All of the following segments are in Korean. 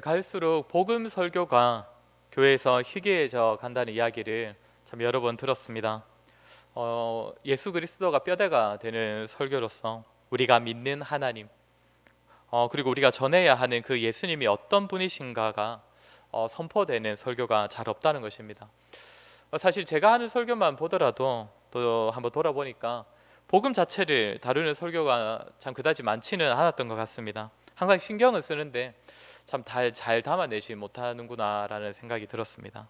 갈수록 복음 설교가 교회에서 희귀해져 간다는 이야기를 참 여러 번 들었습니다. 예수 그리스도가 뼈대가 되는 설교로서 우리가 믿는 하나님, 그리고 우리가 전해야 하는 그 예수님이 어떤 분이신가가 선포되는 설교가 잘 없다는 것입니다. 사실 제가 하는 설교만 보더라도 또 한번 돌아보니까 복음 자체를 다루는 설교가 참 그다지 많지는 않았던 것 같습니다. 항상 신경을 쓰는데 참 잘 담아내지 못하는구나라는 생각이 들었습니다.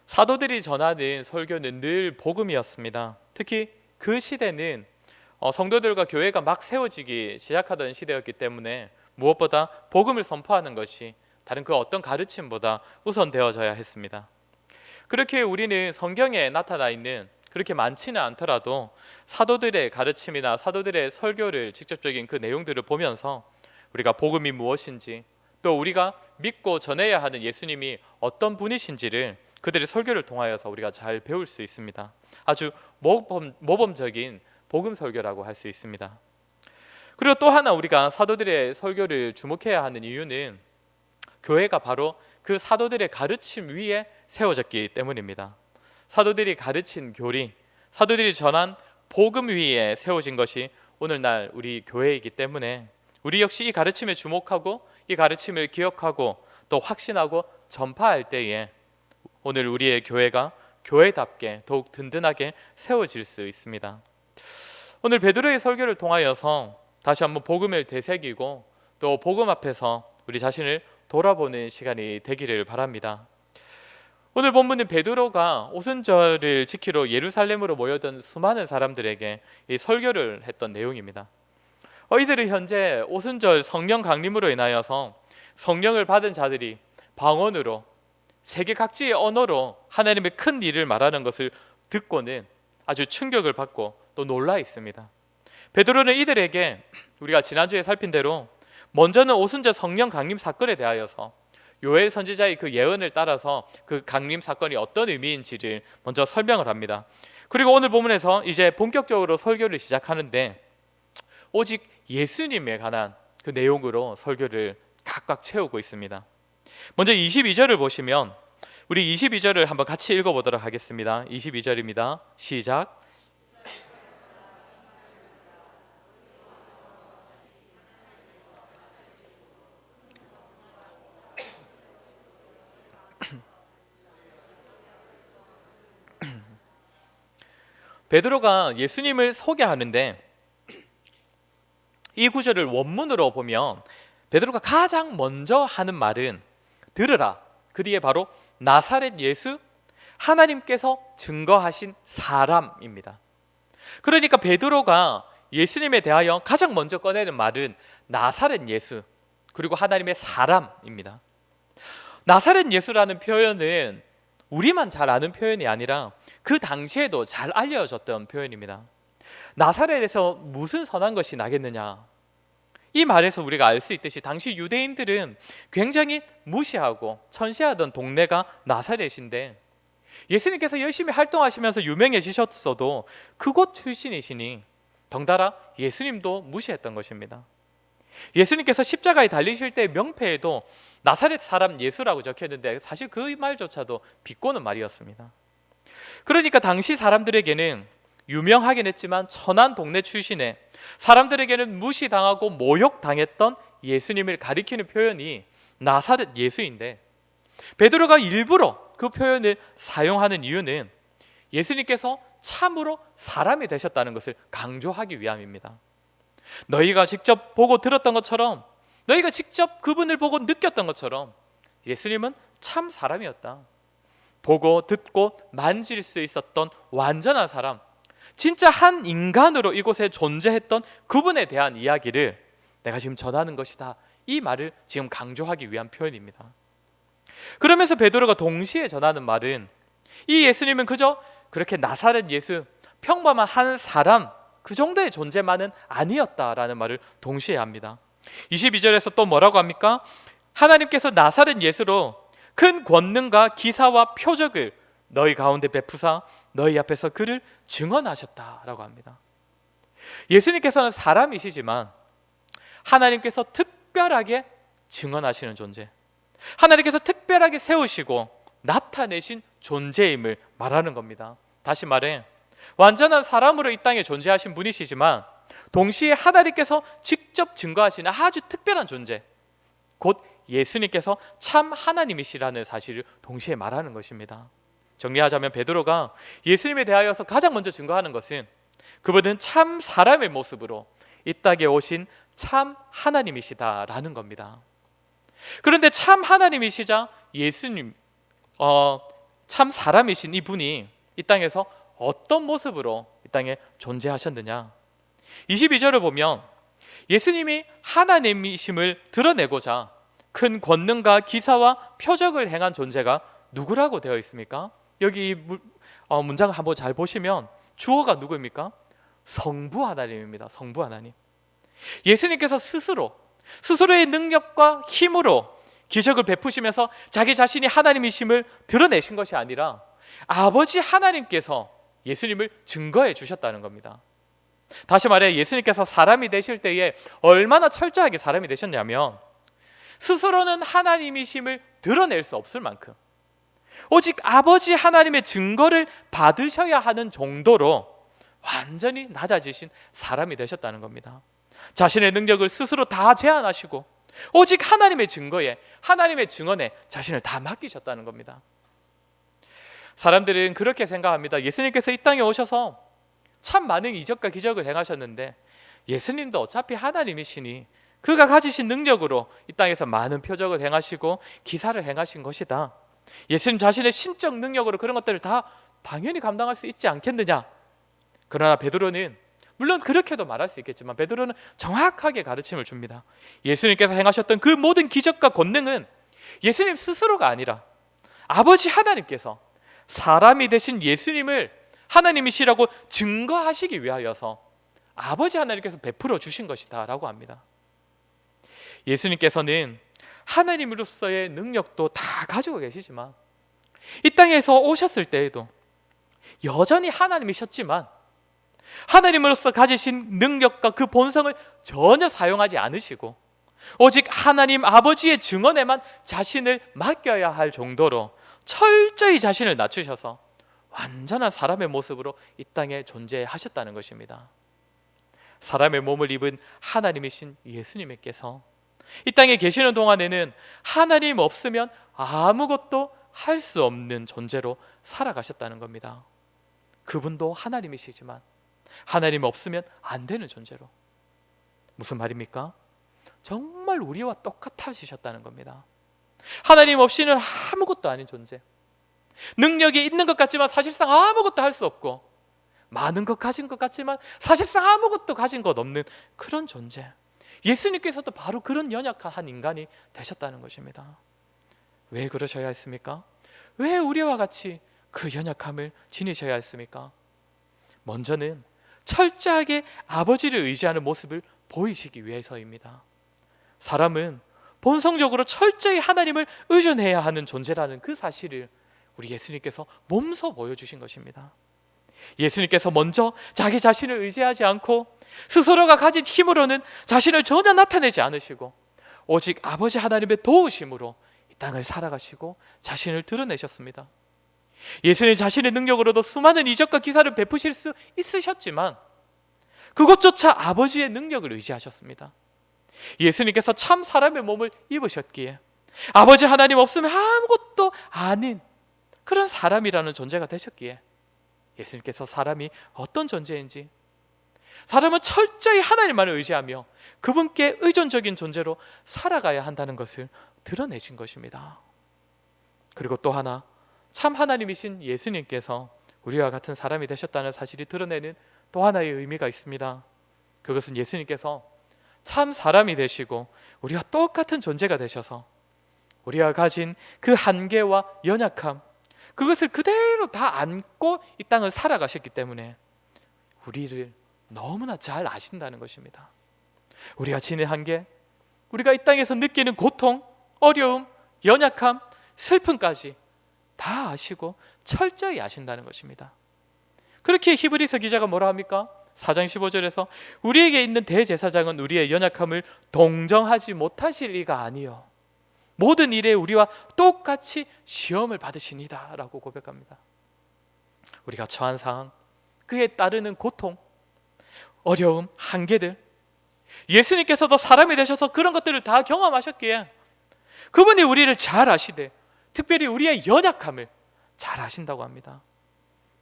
사도들이 전하는 설교는 늘 복음이었습니다. 특히 그 시대는 성도들과 교회가 막 세워지기 시작하던 시대였기 때문에 무엇보다 복음을 선포하는 것이 다른 그 어떤 가르침보다 우선되어져야 했습니다. 그렇게 우리는 성경에 나타나 있는 그렇게 많지는 않더라도 사도들의 가르침이나 사도들의 설교를 직접적인 그 내용들을 보면서 우리가 복음이 무엇인지, 또 우리가 믿고 전해야 하는 예수님이 어떤 분이신지를 그들의 설교를 통하여서 우리가 잘 배울 수 있습니다. 아주 모범적인 복음 설교라고 할 수 있습니다. 그리고 또 하나 우리가 사도들의 설교를 주목해야 하는 이유는 교회가 바로 그 사도들의 가르침 위에 세워졌기 때문입니다. 사도들이 가르친 교리, 사도들이 전한 복음 위에 세워진 것이 오늘날 우리 교회이기 때문에 우리 역시 이 가르침에 주목하고 이 가르침을 기억하고 또 확신하고 전파할 때에 오늘 우리의 교회가 교회답게 더욱 든든하게 세워질 수 있습니다. 오늘 베드로의 설교를 통하여서 다시 한번 복음을 되새기고 또 복음 앞에서 우리 자신을 돌아보는 시간이 되기를 바랍니다. 오늘 본문은 베드로가 오순절을 지키러 예루살렘으로 모여든 수많은 사람들에게 이 설교를 했던 내용입니다. 이들은 현재 오순절 성령 강림으로 인하여서 성령을 받은 자들이 방언으로 세계 각지의 언어로 하나님의 큰 일을 말하는 것을 듣고는 아주 충격을 받고 또 놀라 있습니다. 베드로는 이들에게 우리가 지난주에 살핀 대로 먼저는 오순절 성령 강림 사건에 대하여서 요엘 선지자의 그 예언을 따라서 그 강림 사건이 어떤 의미인지를 먼저 설명을 합니다. 그리고 오늘 본문에서 이제 본격적으로 설교를 시작하는데 오직 예수님에 관한 그 내용으로 설교를 각각 채우고 있습니다. 먼저 22절을 보시면 우리 22절을 한번 같이 읽어보도록 하겠습니다. 22절입니다. 시작. 베드로가 예수님을 소개하는데 이 구절을 원문으로 보면 베드로가 가장 먼저 하는 말은 들으라. 그 뒤에 바로 나사렛 예수, 하나님께서 증거하신 사람입니다. 그러니까 베드로가 예수님에 대하여 가장 먼저 꺼내는 말은 나사렛 예수 그리고 하나님의 사람입니다. 나사렛 예수라는 표현은 우리만 잘 아는 표현이 아니라 그 당시에도 잘 알려졌던 표현입니다. 나사렛에서 무슨 선한 것이 나겠느냐, 이 말에서 우리가 알 수 있듯이 당시 유대인들은 굉장히 무시하고 천시하던 동네가 나사렛인데 예수님께서 열심히 활동하시면서 유명해지셨어도 그곳 출신이시니 덩달아 예수님도 무시했던 것입니다. 예수님께서 십자가에 달리실 때 명패에도 나사렛 사람 예수라고 적혀있는데 사실 그 말조차도 비꼬는 말이었습니다. 그러니까 당시 사람들에게는 유명하긴 했지만 천한 동네 출신의 사람들에게는 무시당하고 모욕당했던 예수님을 가리키는 표현이 나사렛 예수인데 베드로가 일부러 그 표현을 사용하는 이유는 예수님께서 참으로 사람이 되셨다는 것을 강조하기 위함입니다. 너희가 직접 보고 들었던 것처럼, 너희가 직접 그분을 보고 느꼈던 것처럼 예수님은 참 사람이었다. 보고 듣고 만질 수 있었던 완전한 사람, 진짜 한 인간으로 이곳에 존재했던 그분에 대한 이야기를 내가 지금 전하는 것이다. 이 말을 지금 강조하기 위한 표현입니다. 그러면서 베드로가 동시에 전하는 말은 이 예수님은 그저 그렇게 나사렛 예수, 평범한 한 사람 그 정도의 존재만은 아니었다라는 말을 동시에 합니다. 22절에서 또 뭐라고 합니까? 하나님께서 나사렛 예수로 큰 권능과 기사와 표적을 너희 가운데 베푸사 너희 앞에서 그를 증언하셨다라고 합니다. 예수님께서는 사람이시지만 하나님께서 특별하게 증언하시는 존재, 하나님께서 특별하게 세우시고 나타내신 존재임을 말하는 겁니다. 다시 말해 완전한 사람으로 이 땅에 존재하신 분이시지만 동시에 하나님께서 직접 증거하시는 아주 특별한 존재, 곧 예수님께서 참 하나님이시라는 사실을 동시에 말하는 것입니다. 정리하자면 베드로가 예수님에 대하여서 가장 먼저 증거하는 것은 그분은 참 사람의 모습으로 이 땅에 오신 참 하나님이시다라는 겁니다. 그런데 참 하나님이시자 예수님, 참 사람이신 이분이 이 땅에서 어떤 모습으로 이 땅에 존재하셨느냐? 22절을 보면 예수님이 하나님이심을 드러내고자 큰 권능과 기사와 표적을 행한 존재가 누구라고 되어 있습니까? 여기 이 문장을 한번 잘 보시면 주어가 누구입니까? 성부 하나님입니다. 성부 하나님. 예수님께서 스스로의 능력과 힘으로 기적을 베푸시면서 자기 자신이 하나님이심을 드러내신 것이 아니라 아버지 하나님께서 예수님을 증거해 주셨다는 겁니다. 다시 말해 예수님께서 사람이 되실 때에 얼마나 철저하게 사람이 되셨냐면 스스로는 하나님이심을 드러낼 수 없을 만큼 오직 아버지 하나님의 증거를 받으셔야 하는 정도로 완전히 낮아지신 사람이 되셨다는 겁니다. 자신의 능력을 스스로 다 제한하시고 오직 하나님의 증거에, 하나님의 증언에 자신을 다 맡기셨다는 겁니다. 사람들은 그렇게 생각합니다. 예수님께서 이 땅에 오셔서 참 많은 이적과 기적을 행하셨는데 예수님도 어차피 하나님이시니 그가 가지신 능력으로 이 땅에서 많은 표적을 행하시고 기사를 행하신 것이다. 예수님 자신의 신적 능력으로 그런 것들을 다 당연히 감당할 수 있지 않겠느냐. 그러나 베드로는 물론 그렇게도 말할 수 있겠지만 베드로는 정확하게 가르침을 줍니다. 예수님께서 행하셨던 그 모든 기적과 권능은 예수님 스스로가 아니라 아버지 하나님께서 사람이 되신 예수님을 하나님이시라고 증거하시기 위하여서 아버지 하나님께서 베풀어 주신 것이다 라고 합니다. 예수님께서는 하나님으로서의 능력도 다 가지고 계시지만 이 땅에서 오셨을 때에도 여전히 하나님이셨지만 하나님으로서 가지신 능력과 그 본성을 전혀 사용하지 않으시고 오직 하나님 아버지의 증언에만 자신을 맡겨야 할 정도로 철저히 자신을 낮추셔서 완전한 사람의 모습으로 이 땅에 존재하셨다는 것입니다. 사람의 몸을 입은 하나님이신 예수님께서 이 땅에 계시는 동안에는 하나님 없으면 아무것도 할 수 없는 존재로 살아가셨다는 겁니다. 그분도 하나님이시지만 하나님 없으면 안 되는 존재로. 무슨 말입니까? 정말 우리와 똑같아지셨다는 겁니다. 하나님 없이는 아무것도 아닌 존재, 능력이 있는 것 같지만 사실상 아무것도 할 수 없고 많은 것 가진 것 같지만 사실상 아무것도 가진 것 없는 그런 존재, 예수님께서도 바로 그런 연약한 한 인간이 되셨다는 것입니다. 왜 그러셔야 했습니까? 왜 우리와 같이 그 연약함을 지니셔야 했습니까? 먼저는 철저하게 아버지를 의지하는 모습을 보이시기 위해서입니다. 사람은 본성적으로 철저히 하나님을 의존해야 하는 존재라는 그 사실을 우리 예수님께서 몸소 보여주신 것입니다. 예수님께서 먼저 자기 자신을 의지하지 않고 스스로가 가진 힘으로는 자신을 전혀 나타내지 않으시고 오직 아버지 하나님의 도우심으로 이 땅을 살아가시고 자신을 드러내셨습니다. 예수님 자신의 능력으로도 수많은 이적과 기사를 베푸실 수 있으셨지만 그것조차 아버지의 능력을 의지하셨습니다. 예수님께서 참 사람의 몸을 입으셨기에 아버지 하나님 없으면 아무것도 아닌 그런 사람이라는 존재가 되셨기에 예수님께서 사람이 어떤 존재인지, 사람은 철저히 하나님만을 의지하며 그분께 의존적인 존재로 살아가야 한다는 것을 드러내신 것입니다. 그리고 또 하나, 참 하나님이신 예수님께서 우리와 같은 사람이 되셨다는 사실이 드러내는 또 하나의 의미가 있습니다. 그것은 예수님께서 참 사람이 되시고 우리와 똑같은 존재가 되셔서 우리가 가진 그 한계와 연약함, 그것을 그대로 다 안고 이 땅을 살아가셨기 때문에 우리를 너무나 잘 아신다는 것입니다. 우리가 지닌 한계, 우리가 이 땅에서 느끼는 고통, 어려움, 연약함, 슬픔까지 다 아시고 철저히 아신다는 것입니다. 그렇게 히브리서 기자가 뭐라 합니까? 4장 15절에서 우리에게 있는 대제사장은 우리의 연약함을 동정하지 못하실 리가 아니요 모든 일에 우리와 똑같이 시험을 받으시니다 라고 고백합니다. 우리가 처한 상황, 그에 따르는 고통, 어려움, 한계들, 예수님께서도 사람이 되셔서 그런 것들을 다 경험하셨기에 그분이 우리를 잘 아시되 특별히 우리의 연약함을 잘 아신다고 합니다.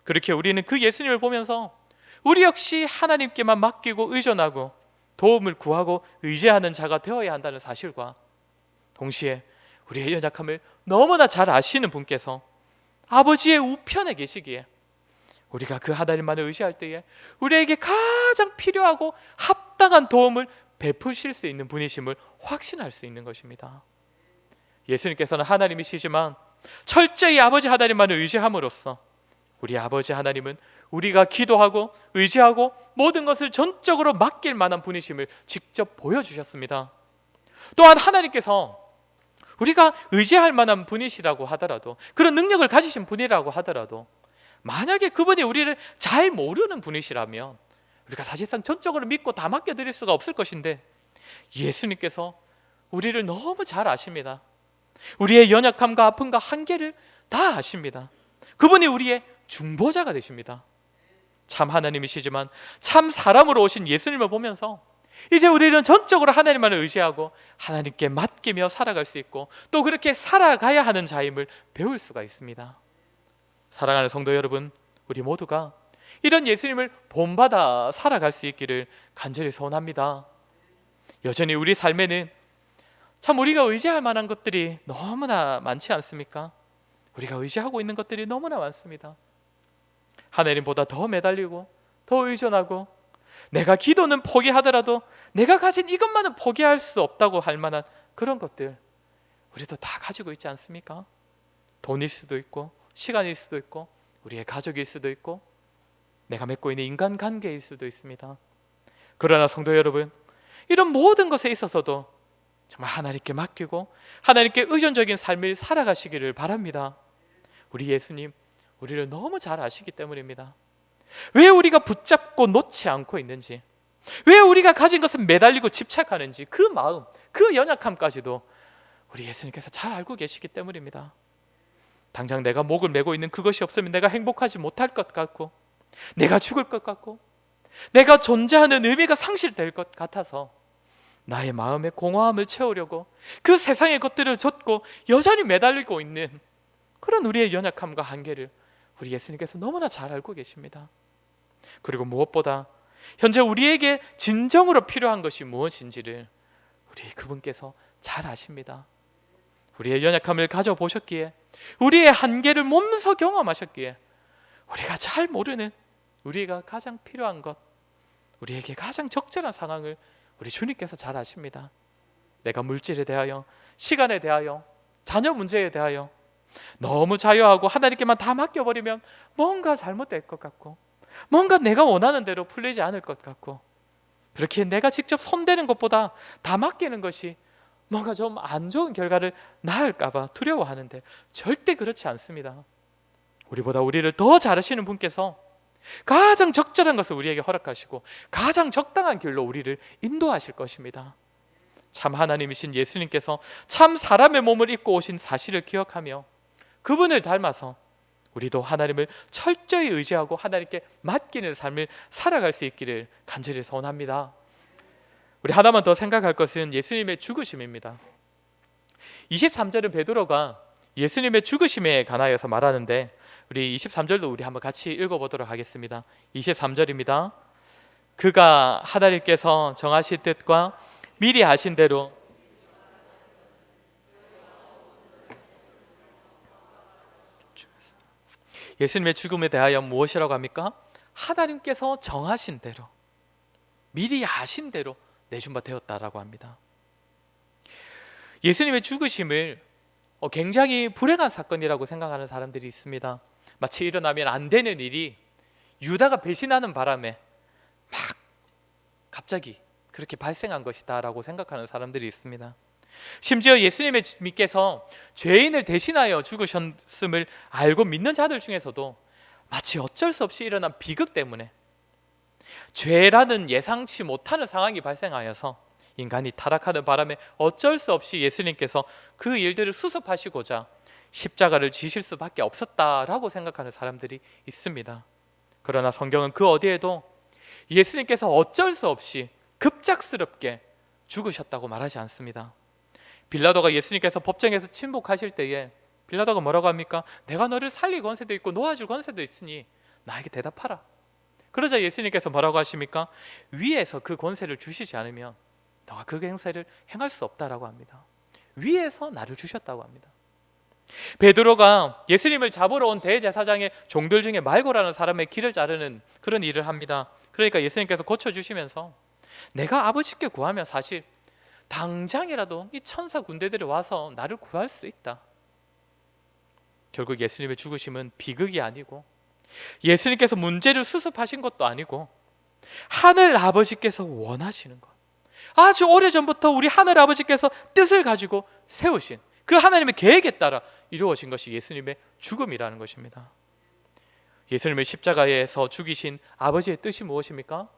그렇게 우리는 그 예수님을 보면서 우리 역시 하나님께만 맡기고 의존하고 도움을 구하고 의지하는 자가 되어야 한다는 사실과 동시에 우리의 연약함을 너무나 잘 아시는 분께서 아버지의 우편에 계시기에 우리가 그 하나님만을 의지할 때에 우리에게 가장 필요하고 합당한 도움을 베푸실 수 있는 분이심을 확신할 수 있는 것입니다. 예수님께서는 하나님이시지만 철저히 아버지 하나님만을 의지함으로써 우리 아버지 하나님은 우리가 기도하고 의지하고 모든 것을 전적으로 맡길 만한 분이심을 직접 보여주셨습니다. 또한 하나님께서 우리가 의지할 만한 분이시라고 하더라도, 그런 능력을 가지신 분이라고 하더라도 만약에 그분이 우리를 잘 모르는 분이시라면 우리가 사실상 전적으로 믿고 다 맡겨드릴 수가 없을 것인데, 예수님께서 우리를 너무 잘 아십니다. 우리의 연약함과 아픔과 한계를 다 아십니다. 그분이 우리의 중보자가 되십니다. 참 하나님이시지만 참 사람으로 오신 예수님을 보면서 이제 우리는 전적으로 하나님만을 의지하고 하나님께 맡기며 살아갈 수 있고 또 그렇게 살아가야 하는 자임을 배울 수가 있습니다. 사랑하는 성도 여러분, 우리 모두가 이런 예수님을 본받아 살아갈 수 있기를 간절히 소원합니다. 여전히 우리 삶에는 참 우리가 의지할 만한 것들이 너무나 많지 않습니까? 우리가 의지하고 있는 것들이 너무나 많습니다. 하나님보다 더 매달리고 더 의존하고, 내가 기도는 포기하더라도 내가 가진 이것만은 포기할 수 없다고 할 만한 그런 것들 우리도 다 가지고 있지 않습니까? 돈일 수도 있고 시간일 수도 있고 우리의 가족일 수도 있고 내가 맺고 있는 인간관계일 수도 있습니다. 그러나 성도 여러분, 이런 모든 것에 있어서도 정말 하나님께 맡기고 하나님께 의존적인 삶을 살아가시기를 바랍니다. 우리 예수님 우리를 너무 잘 아시기 때문입니다. 왜 우리가 붙잡고 놓지 않고 있는지, 왜 우리가 가진 것은 매달리고 집착하는지, 그 마음, 그 연약함까지도 우리 예수님께서 잘 알고 계시기 때문입니다. 당장 내가 목을 메고 있는 그것이 없으면 내가 행복하지 못할 것 같고, 내가 죽을 것 같고, 내가 존재하는 의미가 상실될 것 같아서 나의 마음의 공허함을 채우려고 그 세상의 것들을 좇고 여전히 매달리고 있는 그런 우리의 연약함과 한계를 우리 예수님께서 너무나 잘 알고 계십니다. 그리고 무엇보다 현재 우리에게 진정으로 필요한 것이 무엇인지를 우리 그분께서 잘 아십니다. 우리의 연약함을 가져보셨기에, 우리의 한계를 몸소 경험하셨기에 우리가 잘 모르는, 우리가 가장 필요한 것, 우리에게 가장 적절한 상황을 우리 주님께서 잘 아십니다. 내가 물질에 대하여, 시간에 대하여, 자녀 문제에 대하여 너무 자유하고 하나님께만 다 맡겨버리면 뭔가 잘못될 것 같고, 뭔가 내가 원하는 대로 풀리지 않을 것 같고, 그렇게 내가 직접 손대는 것보다 다 맡기는 것이 뭔가 좀 안 좋은 결과를 낳을까 봐 두려워하는데 절대 그렇지 않습니다. 우리보다 우리를 더 잘 아시는 분께서 가장 적절한 것을 우리에게 허락하시고 가장 적당한 길로 우리를 인도하실 것입니다. 참 하나님이신 예수님께서 참 사람의 몸을 입고 오신 사실을 기억하며 그분을 닮아서 우리도 하나님을 철저히 의지하고 하나님께 맡기는 삶을 살아갈 수 있기를 간절히 소원합니다. 우리 하나만 더 생각할 것은 예수님의 죽으심입니다. 23절은 베드로가 예수님의 죽으심에 관하여서 말하는데, 우리 23절도 우리 한번 같이 읽어보도록 하겠습니다. 23절입니다. 그가 하나님께서 정하신 뜻과 미리 하신 대로 예수님의 죽음에 대하여 무엇이라고 합니까? 하나님께서 정하신 대로, 미리 아신 대로 내준 바 되었다라고 합니다. 예수님의 죽으심을 굉장히 불행한 사건이라고 생각하는 사람들이 있습니다. 마치 일어나면 안 되는 일이 유다가 배신하는 바람에 막 갑자기 그렇게 발생한 것이다 라고 생각하는 사람들이 있습니다. 심지어 예수님께서 죄인을 대신하여 죽으셨음을 알고 믿는 자들 중에서도 마치 어쩔 수 없이 일어난 비극 때문에 죄라는 예상치 못하는 상황이 발생하여서 인간이 타락하는 바람에 어쩔 수 없이 예수님께서 그 일들을 수습하시고자 십자가를 지실 수밖에 없었다라고 생각하는 사람들이 있습니다. 그러나 성경은 그 어디에도 예수님께서 어쩔 수 없이 급작스럽게 죽으셨다고 말하지 않습니다. 빌라도가 예수님께서 법정에서 침묵하실 때에 빌라도가 뭐라고 합니까? 내가 너를 살릴 권세도 있고 놓아줄 권세도 있으니 나에게 대답하라. 그러자 예수님께서 뭐라고 하십니까? 위에서 그 권세를 주시지 않으면 너가 그 권세를 행할 수 없다라고 합니다. 위에서 나를 주셨다고 합니다. 베드로가 예수님을 잡으러 온 대제사장의 종들 중에 말고라는 사람의 길을 자르는 그런 일을 합니다. 그러니까 예수님께서 고쳐주시면서 내가 아버지께 구하면 사실 당장이라도 이 천사 군대들이 와서 나를 구할 수 있다. 결국 예수님의 죽으심은 비극이 아니고 예수님께서 문제를 수습하신 것도 아니고 하늘 아버지께서 원하시는 것, 아주 오래전부터 우리 하늘 아버지께서 뜻을 가지고 세우신 그 하나님의 계획에 따라 이루어진 것이 예수님의 죽음이라는 것입니다. 예수님을 십자가에서 죽이신 아버지의 뜻이 무엇입니까?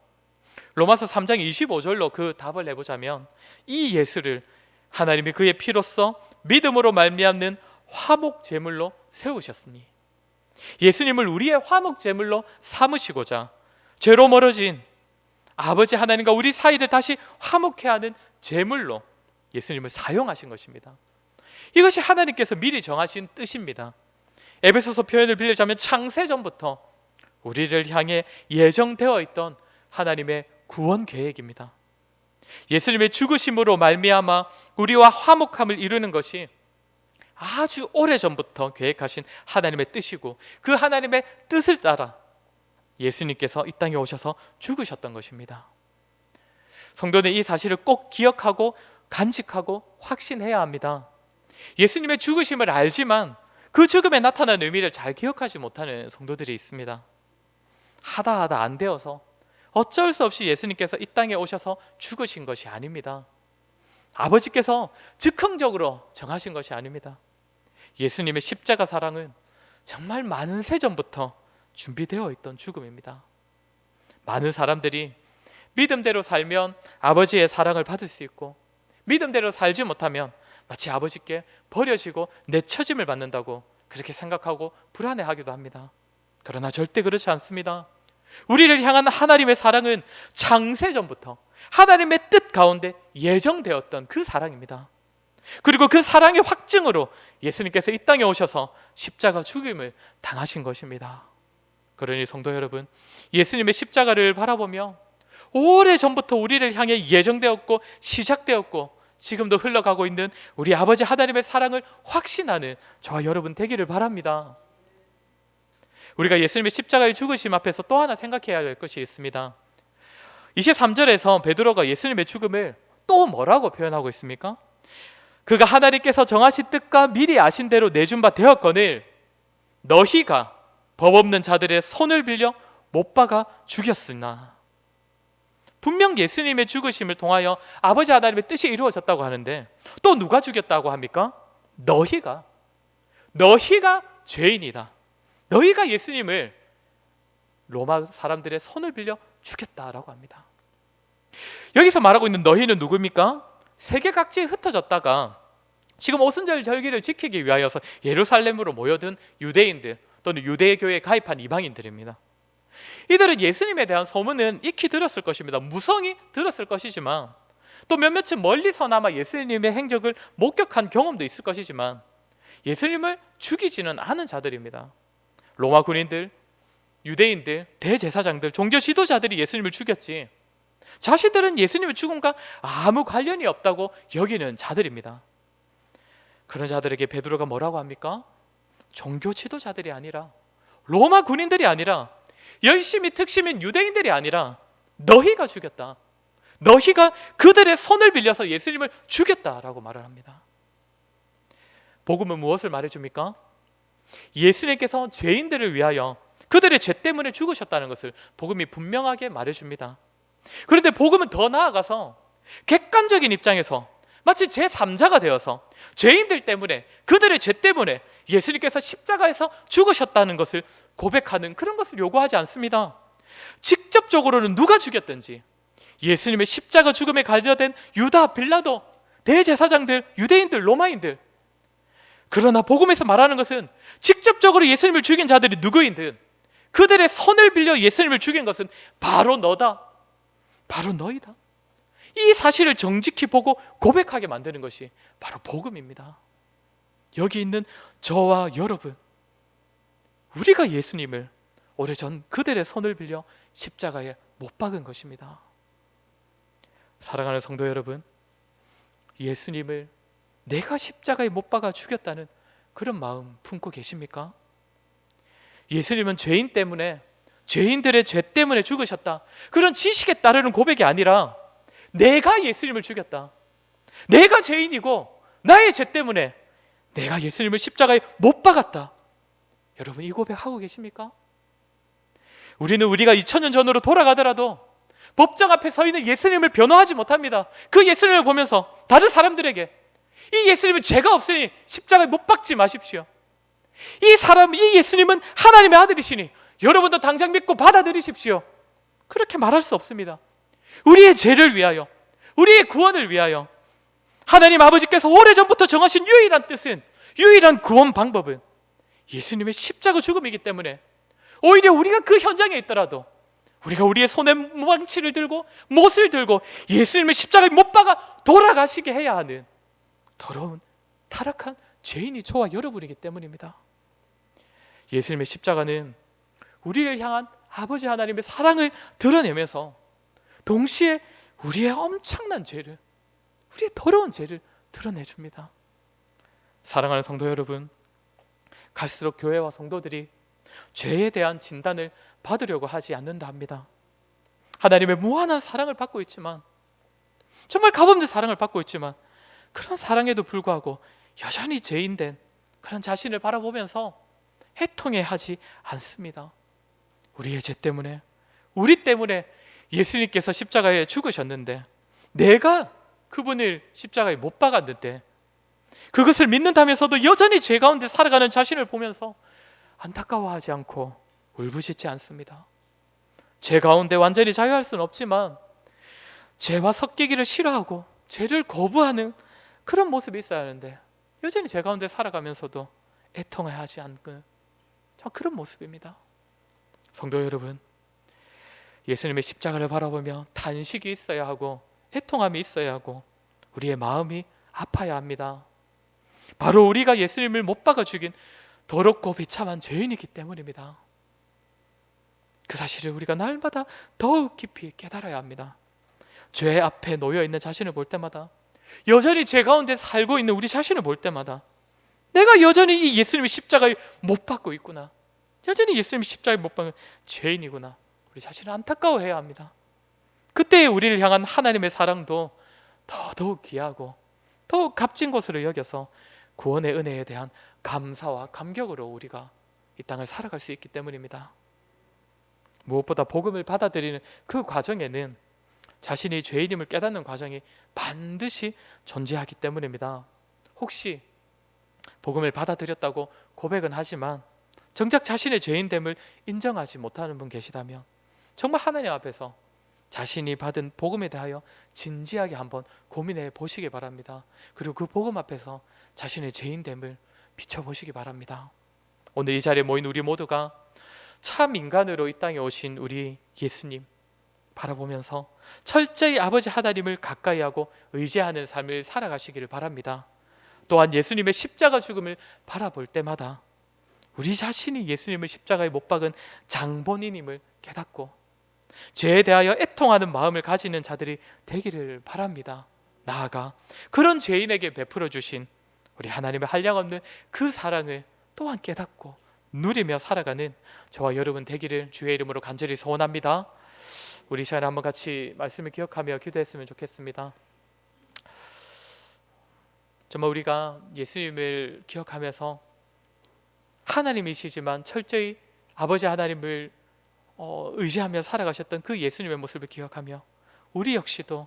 로마서 3장 25절로 그 답을 내보자면 이 예수를 하나님이 그의 피로써 믿음으로 말미암는 화목 제물로 세우셨으니, 예수님을 우리의 화목 제물로 삼으시고자 죄로 멀어진 아버지 하나님과 우리 사이를 다시 화목케 하는 제물로 예수님을 사용하신 것입니다. 이것이 하나님께서 미리 정하신 뜻입니다. 에베소서 표현을 빌리자면 창세전부터 우리를 향해 예정되어 있던 하나님의 구원 계획입니다. 예수님의 죽으심으로 말미암아 우리와 화목함을 이루는 것이 아주 오래전부터 계획하신 하나님의 뜻이고 그 하나님의 뜻을 따라 예수님께서 이 땅에 오셔서 죽으셨던 것입니다. 성도는 이 사실을 꼭 기억하고 간직하고 확신해야 합니다. 예수님의 죽으심을 알지만 그 죽음에 나타난 의미를 잘 기억하지 못하는 성도들이 있습니다. 하다 안 되어서 어쩔 수 없이 예수님께서 이 땅에 오셔서 죽으신 것이 아닙니다. 아버지께서 즉흥적으로 정하신 것이 아닙니다. 예수님의 십자가 사랑은 정말 많은 세전부터 준비되어 있던 죽음입니다. 많은 사람들이 믿음대로 살면 아버지의 사랑을 받을 수 있고 믿음대로 살지 못하면 마치 아버지께 버려지고 내처짐을 받는다고 그렇게 생각하고 불안해하기도 합니다. 그러나 절대 그렇지 않습니다. 우리를 향한 하나님의 사랑은 창세전부터 하나님의 뜻 가운데 예정되었던 그 사랑입니다. 그리고 그 사랑의 확증으로 예수님께서 이 땅에 오셔서 십자가 죽임을 당하신 것입니다. 그러니 성도 여러분, 예수님의 십자가를 바라보며 오래전부터 우리를 향해 예정되었고 시작되었고 지금도 흘러가고 있는 우리 아버지 하나님의 사랑을 확신하는 저와 여러분 되기를 바랍니다. 우리가 예수님의 십자가의 죽으심 앞에서 또 하나 생각해야 할 것이 있습니다. 23절에서 베드로가 예수님의 죽음을 또 뭐라고 표현하고 있습니까? 그가 하나님께서 정하신 뜻과 미리 아신 대로 내준 바 되었거늘 너희가 법 없는 자들의 손을 빌려 못 박아 죽였으나. 분명 예수님의 죽으심을 통하여 아버지 하나님의 뜻이 이루어졌다고 하는데 또 누가 죽였다고 합니까? 너희가 죄인이다. 너희가 예수님을 로마 사람들의 손을 빌려 죽였다라고 합니다. 여기서 말하고 있는 너희는 누구입니까? 세계 각지에 흩어졌다가 지금 오순절 절기를 지키기 위하여서 예루살렘으로 모여든 유대인들 또는 유대교회에 가입한 이방인들입니다. 이들은 예수님에 대한 소문은 익히 들었을 것입니다. 무성히 들었을 것이지만 또 몇몇은 멀리서나마 예수님의 행적을 목격한 경험도 있을 것이지만 예수님을 죽이지는 않은 자들입니다. 로마 군인들, 유대인들, 대제사장들, 종교 지도자들이 예수님을 죽였지 자신들은 예수님의 죽음과 아무 관련이 없다고 여기는 자들입니다. 그런 자들에게 베드로가 뭐라고 합니까? 종교 지도자들이 아니라 로마 군인들이 아니라 열심히 특심인 유대인들이 아니라 너희가 죽였다. 너희가 그들의 손을 빌려서 예수님을 죽였다라고 말을 합니다. 복음은 무엇을 말해줍니까? 예수님께서 죄인들을 위하여 그들의 죄 때문에 죽으셨다는 것을 복음이 분명하게 말해줍니다. 그런데 복음은 더 나아가서 객관적인 입장에서 마치 제3자가 되어서 죄인들 때문에 그들의 죄 때문에 예수님께서 십자가에서 죽으셨다는 것을 고백하는 그런 것을 요구하지 않습니다. 직접적으로는 누가 죽였든지, 예수님의 십자가 죽음에 관련된 유다, 빌라도, 대제사장들, 유대인들, 로마인들, 그러나 복음에서 말하는 것은 직접적으로 예수님을 죽인 자들이 누구인든 그들의 손을 빌려 예수님을 죽인 것은 바로 너다, 바로 너희다. 이 사실을 정직히 보고 고백하게 만드는 것이 바로 복음입니다. 여기 있는 저와 여러분, 우리가 예수님을 오래전 그들의 손을 빌려 십자가에 못 박은 것입니다. 사랑하는 성도 여러분, 예수님을 내가 십자가에 못 박아 죽였다는 그런 마음 품고 계십니까? 예수님은 죄인 때문에, 죄인들의 죄 때문에 죽으셨다, 그런 지식에 따르는 고백이 아니라 내가 예수님을 죽였다, 내가 죄인이고 나의 죄 때문에 내가 예수님을 십자가에 못 박았다. 여러분, 이 고백하고 계십니까? 우리는 우리가 2000년 전으로 돌아가더라도 법정 앞에 서 있는 예수님을 변호하지 못합니다. 그 예수님을 보면서 다른 사람들에게 이 예수님은 죄가 없으니 십자가에 못 박지 마십시오, 이 예수님은 하나님의 아들이시니 여러분도 당장 믿고 받아들이십시오, 그렇게 말할 수 없습니다. 우리의 죄를 위하여, 우리의 구원을 위하여 하나님 아버지께서 오래전부터 정하신 유일한 뜻은, 유일한 구원 방법은 예수님의 십자가 죽음이기 때문에 오히려 우리가 그 현장에 있더라도 우리가 우리의 손에 망치를 들고 못을 들고 예수님의 십자가에 못 박아 돌아가시게 해야 하는 더러운 타락한 죄인이 저와 여러분이기 때문입니다. 예수님의 십자가는 우리를 향한 아버지 하나님의 사랑을 드러내면서 동시에 우리의 엄청난 죄를, 우리의 더러운 죄를 드러내줍니다. 사랑하는 성도 여러분, 갈수록 교회와 성도들이 죄에 대한 진단을 받으려고 하지 않는다 합니다. 하나님의 무한한 사랑을 받고 있지만, 정말 값없는 사랑을 받고 있지만, 그런 사랑에도 불구하고 여전히 죄인된 그런 자신을 바라보면서 해통해하지 않습니다. 우리의 죄 때문에, 우리 때문에 예수님께서 십자가에 죽으셨는데, 내가 그분을 십자가에 못 박았는데 그것을 믿는다면서도 여전히 죄 가운데 살아가는 자신을 보면서 안타까워하지 않고 울부짖지 않습니다. 죄 가운데 완전히 자유할 수는 없지만 죄와 섞이기를 싫어하고 죄를 거부하는 그런 모습이 있어야 하는데 여전히 죄 가운데 살아가면서도 애통해하지 않는 그런 모습입니다. 성도 여러분, 예수님의 십자가를 바라보며 탄식이 있어야 하고 애통함이 있어야 하고 우리의 마음이 아파야 합니다. 바로 우리가 예수님을 못 박아 죽인 더럽고 비참한 죄인이기 때문입니다. 그 사실을 우리가 날마다 더욱 깊이 깨달아야 합니다. 죄 앞에 놓여 있는 자신을 볼 때마다, 여전히 죄 가운데 살고 있는 우리 자신을 볼 때마다 내가 여전히 이 예수님의 십자가에 못 박고 있구나, 여전히 예수님의 십자가에 못 박은 죄인이구나, 우리 자신을 안타까워해야 합니다. 그때 우리를 향한 하나님의 사랑도 더욱 귀하고 더욱 값진 것으로 여겨서 구원의 은혜에 대한 감사와 감격으로 우리가 이 땅을 살아갈 수 있기 때문입니다. 무엇보다 복음을 받아들이는 그 과정에는 자신이 죄인임을 깨닫는 과정이 반드시 존재하기 때문입니다. 혹시 복음을 받아들였다고 고백은 하지만 정작 자신의 죄인됨을 인정하지 못하는 분 계시다면 정말 하나님 앞에서 자신이 받은 복음에 대하여 진지하게 한번 고민해 보시기 바랍니다. 그리고 그 복음 앞에서 자신의 죄인됨을 비춰보시기 바랍니다. 오늘 이 자리에 모인 우리 모두가 참 인간으로 이 땅에 오신 우리 예수님 바라보면서 철저히 아버지 하나님을 가까이 하고 의지하는 삶을 살아가시기를 바랍니다. 또한 예수님의 십자가 죽음을 바라볼 때마다 우리 자신이 예수님을 십자가에 못 박은 장본인임을 깨닫고 죄에 대하여 애통하는 마음을 가지는 자들이 되기를 바랍니다. 나아가 그런 죄인에게 베풀어 주신 우리 하나님의 한량없는 그 사랑을 또한 깨닫고 누리며 살아가는 저와 여러분 되기를 주의 이름으로 간절히 소원합니다. 우리 시간에 한번 같이 말씀을 기억하며 기도했으면 좋겠습니다. 정말 우리가 예수님을 기억하면서 하나님이시지만 철저히 아버지 하나님을 의지하며 살아가셨던 그 예수님의 모습을 기억하며 우리 역시도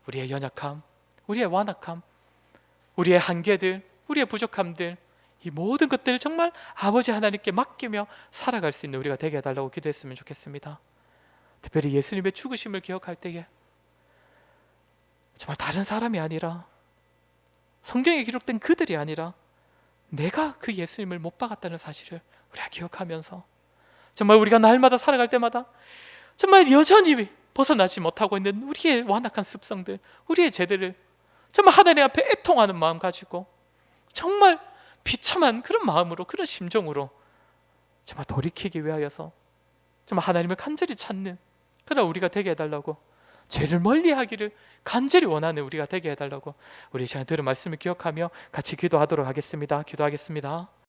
우리의 연약함, 우리의 완악함, 우리의 한계들, 우리의 부족함들, 이 모든 것들을 정말 아버지 하나님께 맡기며 살아갈 수 있는 우리가 되게 해달라고 기도했으면 좋겠습니다. 특별히 예수님의 죽으심을 기억할 때에 정말 다른 사람이 아니라, 성경에 기록된 그들이 아니라 내가 그 예수님을 못 박았다는 사실을 우리가 기억하면서 정말 우리가 날마다 살아갈 때마다 정말 여전히 벗어나지 못하고 있는 우리의 완악한 습성들, 우리의 죄들을 정말 하나님 앞에 애통하는 마음 가지고 정말 비참한 그런 마음으로, 그런 심정으로 정말 돌이키기 위하여서 정말 하나님을 간절히 찾는 그런 우리가 되게 해달라고, 죄를 멀리하기를 간절히 원하는 우리가 되게 해달라고 우리 시간에 들은 말씀을 기억하며 같이 기도하도록 하겠습니다. 기도하겠습니다.